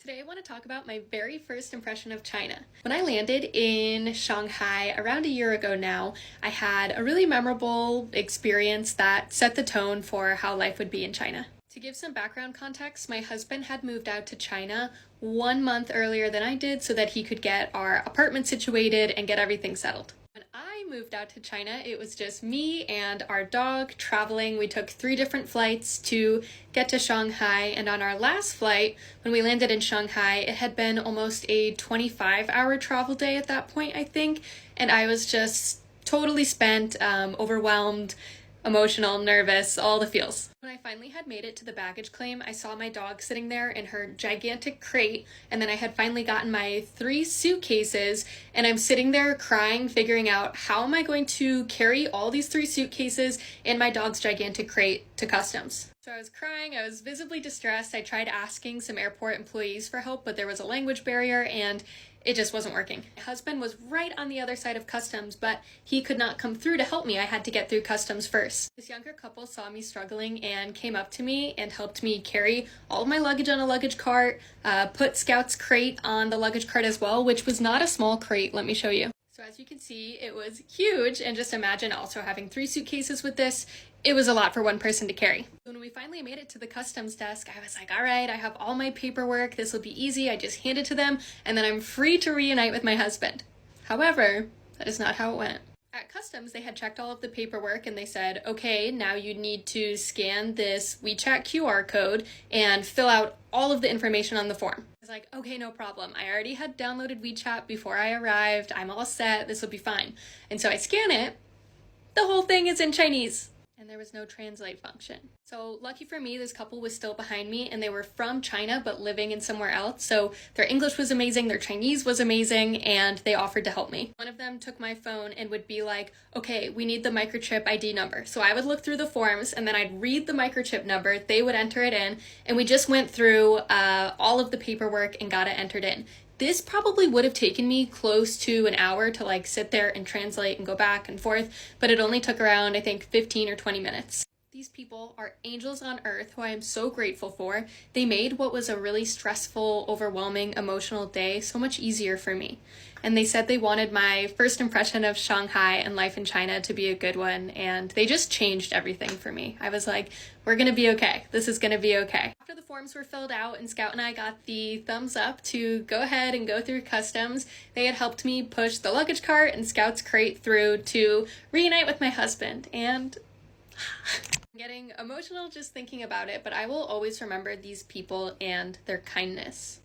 Today I want to talk about my very first impression of China. When I landed in Shanghai around a year ago now, I had a really memorable experience that set the tone for how life would be in China. To give some background context, my husband had moved out to China 1 month earlier than I did so that he could get our apartment situated and get everything settled. When I moved out to China, it was just me and our dog traveling. We took 3 different flights to get to Shanghai, and on our last flight, when we landed in Shanghai, it had been almost a 25-hour travel day at that point, I think, and I was just totally spent, overwhelmed, emotional, nervous, all the feels. When I finally had made it to the baggage claim, I saw my dog sitting there in her gigantic crate, and then I had finally gotten my 3 suitcases, and I'm sitting there crying, figuring out how am I going to carry all these 3 suitcases and my dog's gigantic crate to customs. So I was crying, I was visibly distressed. I tried asking some airport employees for help, but there was a language barrier and it just wasn't working. My husband was right on the other side of customs, but he could not come through to help me. I had to get through customs first. This younger couple saw me struggling and came up to me and helped me carry all of my luggage on a luggage cart, put Scout's crate on the luggage cart as well, which was not a small crate, let me show you. So as you can see, it was huge, and just imagine also having 3 suitcases with this. It was a lot for one person to carry. When we finally made it to the customs desk, I was like, all right, I have all my paperwork. This will be easy. I just hand it to them, and then I'm free to reunite with my husband. However, that is not how it went. At customs, they had checked all of the paperwork and they said, okay, now you need to scan this WeChat QR code and fill out all of the information on the form. I was like, okay, no problem. I already had downloaded WeChat before I arrived. I'm all set. This will be fine. And so I scan it. The whole thing is in Chinese. And there was no translate function. So lucky for me, this couple was still behind me and they were from China but living in somewhere else. So their English was amazing, their Chinese was amazing, and they offered to help me. One of them took my phone and would be like, okay, we need the microchip ID number. So I would look through the forms and then I'd read the microchip number, they would enter it in, and we just went through all of the paperwork and got it entered in. This probably would have taken me close to an hour to sit there and translate and go back and forth, but it only took around, I think, 15 or 20 minutes. These people are angels on earth who I am so grateful for. They made what was a really stressful, overwhelming, emotional day so much easier for me. And they said they wanted my first impression of Shanghai and life in China to be a good one, and they just changed everything for me. I was like, we're gonna be okay. This is gonna be okay. After the forms were filled out and Scout and I got the thumbs up to go ahead and go through customs, they had helped me push the luggage cart and Scout's crate through to reunite with my husband, and I'm getting emotional just thinking about it, but I will always remember these people and their kindness.